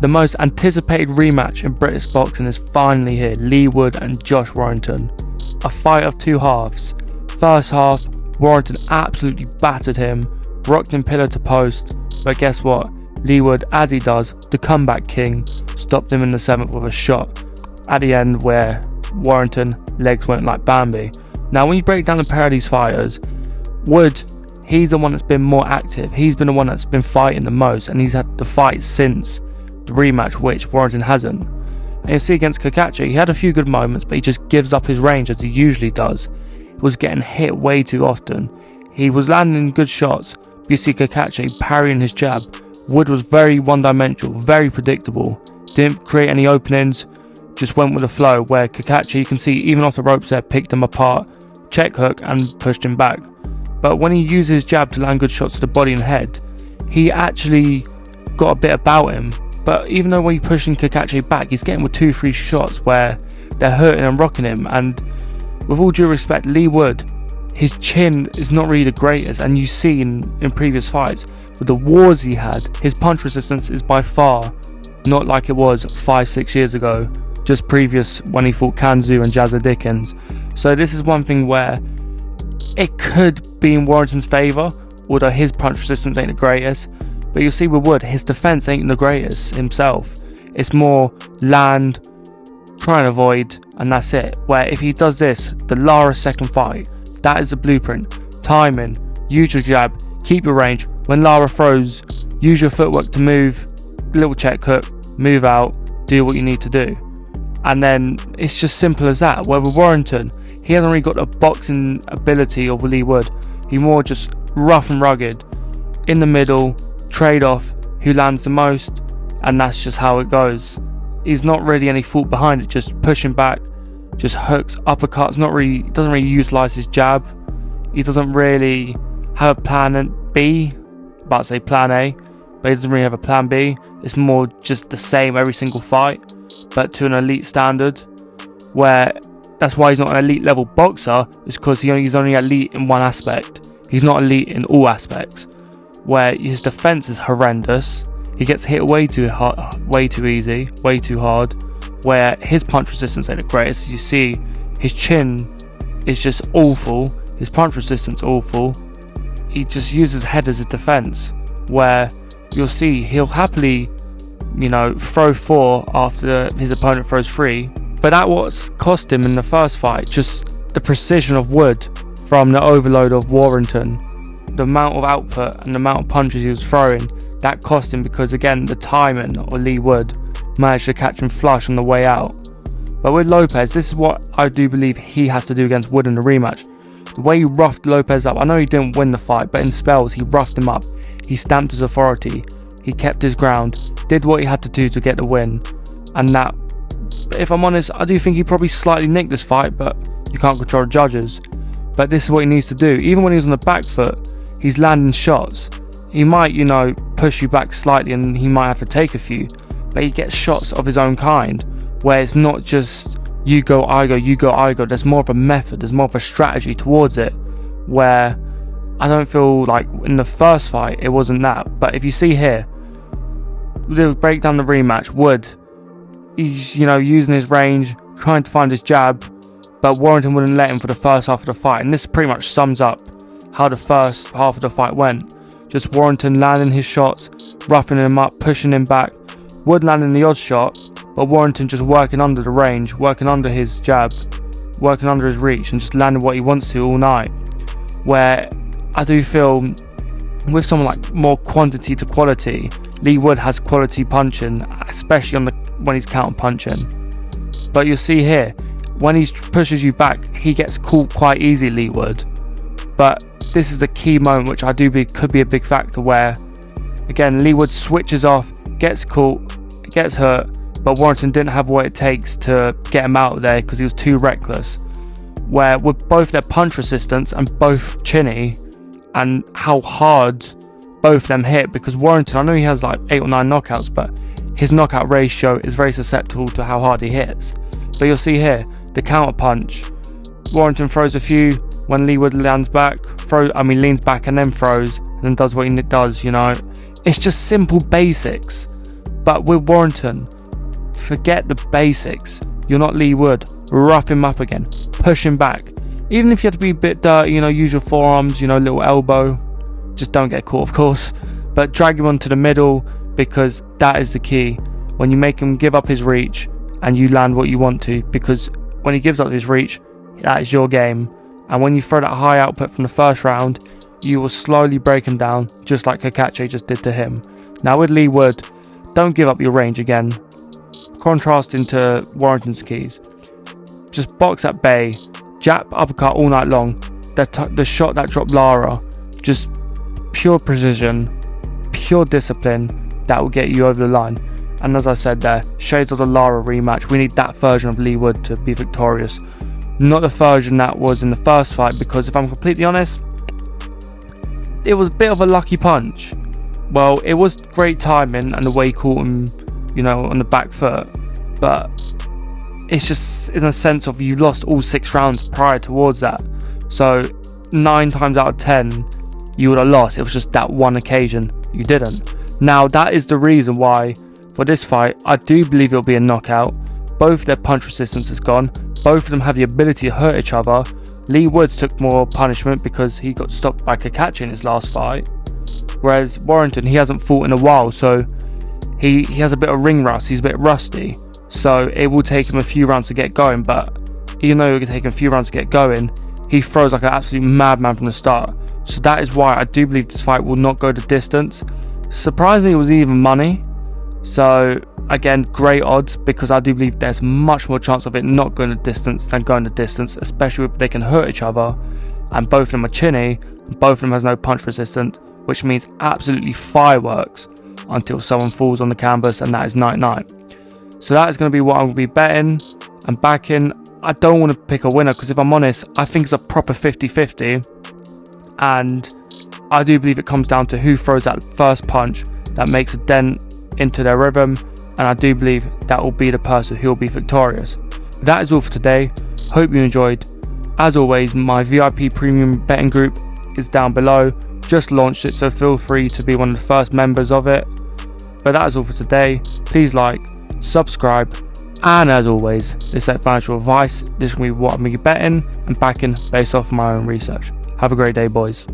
The most anticipated rematch in British boxing is finally here. Leigh Wood and Josh Warrington. A fight of two halves. First half, Warrington absolutely battered him, rocked him pillar to post, but guess what? Leigh Wood, as he does, the comeback king, stopped him in the 7th with a shot at the end where Warrington legs went like Bambi. Now when you break down the pair of these fighters, Wood, he's the one that's been more active. He's been the one that's been fighting the most, and he's had the fight since the rematch, which Warrington hasn't. And you see against Kakachi, he had a few good moments, but he just gives up his range as he usually does. He was getting hit way too often. He was landing good shots, but you see Kakachi parrying his jab. Wood was very one-dimensional, very predictable. Didn't create any openings, just went with the flow, where Kakachi, you can see even off the ropes there, picked him apart, check hook and pushed him back. But when he used his jab to land good shots to the body and head, he actually got a bit about him. But even though when he's pushing Kakachi back, he's getting with 2-3 shots where they're hurting and rocking him. And with all due respect, Leigh Wood, his chin is not really the greatest, and you see in previous fights, with the wars he had, his punch resistance is by far not like it was 5-6 years ago, just previous when he fought Kanzu and Jazza Dickens. So this is one thing where it could be in Warrington's favour, although his punch resistance ain't the greatest. But you'll see with Wood, his defence ain't the greatest himself. It's more land, try and avoid, and that's it. Where if he does this, the Lara second fight, that is the blueprint. Timing, use your jab, keep your range. When Lara throws, use your footwork to move, little check hook, move out, do what you need to do. And then it's just simple as that. Where with Warrington, he hasn't really got the boxing ability of Leigh Wood. He's more just rough and rugged, in the middle, trade off who lands the most, and that's just how it goes. He's not really any thought behind it, just pushing back, just hooks, uppercuts, doesn't really utilise his jab. He doesn't really have a plan B, about to say plan A, but he doesn't really have a plan B. It's more just the same every single fight, but to an elite standard, where that's why he's not an elite level boxer, is because he's only elite in one aspect. He's not elite in all aspects, where his defense is horrendous. He gets hit way too hard, way too easy, way too hard, where his punch resistance ain't the greatest. As you see, his chin is just awful, his punch resistance awful. He just uses head as a defense, where you'll see he'll happily, throw 4 after his opponent throws 3. But that what's cost him in the first fight, just the precision of Wood from the overload of Warrington. The amount of output and the amount of punches he was throwing, that cost him, because again, the timing of Leigh Wood managed to catch him flush on the way out. But with Lopez, this is what I do believe he has to do against Wood in the rematch. The way he roughed Lopez up, I know he didn't win the fight, but in spells he roughed him up. He stamped his authority, he kept his ground, did what he had to do to get the win. And that, if I'm honest, I do think he probably slightly nicked this fight, but you can't control the judges. But this is what he needs to do. Even when he was on the back foot, he's landing shots. He might, push you back slightly and he might have to take a few, but he gets shots of his own kind, where it's not just you go, I go, you go, I go. There's more of a method, there's more of a strategy towards it, where I don't feel like in the first fight it wasn't that. But if you see here, we'll break down the rematch. Wood, he's using his range, trying to find his jab, but Warrington wouldn't let him for the first half of the fight. And this pretty much sums up how the first half of the fight went. Just Warrington landing his shots, roughing him up, pushing him back. Wood landing the odd shot, but Warrington just working under the range, working under his jab, working under his reach, and just landing what he wants to all night. Where I do feel with someone like more quantity to quality, Leigh Wood has quality punching, especially when he's counter punching. But you'll see here, when he pushes you back, he gets caught quite easy, Leigh Wood. But this is the key moment, which I do believe could be a big factor, where again Leigh Wood switches off, gets caught, gets hurt, but Warrington didn't have what it takes to get him out of there because he was too reckless. Where with both their punch resistance and both chinny, and how hard both of them hit, because Warrington, I know he has like 8 or 9 knockouts, but his knockout ratio is very susceptible to how hard he hits. But you'll see here, the counter punch, Warrington throws a few, when Leigh Wood lands back, leans back and then throws, and then does what he does, It's just simple basics, But with Warrington, forget the basics. You're not Leigh Wood. Rough him up again. Push him back. Even if you have to be a bit dirty, use your forearms, little elbow. Just don't get caught, of course. But drag him onto the middle, because that is the key. When you make him give up his reach and you land what you want to, because when he gives up his reach, that is your game. And when you throw that high output from the first round, you will slowly break him down, just like Kakache just did to him. Now with Leigh Wood, don't give up your range again. Contrasting to Warrington's keys. Just box at bay, jab, uppercut all night long. The shot that dropped Lara, just pure precision, pure discipline, that will get you over the line. And as I said there, shades of the Lara rematch, we need that version of Leigh Wood to be victorious. Not the version that was in the first fight, because if I'm completely honest, it was a bit of a lucky punch. Well, it was great timing and the way he caught him, on the back foot, but it's just in a sense of you lost all 6 rounds prior towards that. So 9 times out of 10, you would have lost. It was just that one occasion you didn't. Now that is the reason why for this fight, I do believe it'll be a knockout. Both their punch resistance is gone. Both of them have the ability to hurt each other. Leigh Woods took more punishment because he got stopped by Kakache in his last fight. Whereas Warrington, he hasn't fought in a while, so he has a bit of ring rust. He's a bit rusty. So it will take him a few rounds to get going, but even though it will take him a few rounds to get going, he throws like an absolute madman from the start. So that is why I do believe this fight will not go the distance. Surprisingly, it was even money. So again, great odds, because I do believe there's much more chance of it not going the distance than going the distance, especially if they can hurt each other. And both of them are chinny, and both of them has no punch resistance, which means absolutely fireworks until someone falls on the canvas, and that is night-night. So that is going to be what I'm going to be betting and backing. I don't want to pick a winner, because if I'm honest, I think it's a proper 50-50, and I do believe it comes down to who throws that first punch that makes a dent into their rhythm, and I do believe that will be the person who will be victorious. That is all for today. Hope you enjoyed. As always, my VIP premium betting group is down below. Just launched it, so feel free to be one of the first members of it. But that is all for today. Please like, subscribe, and as always, this is financial advice. This is going to be what I'm going to be betting and backing based off my own research. Have a great day, boys.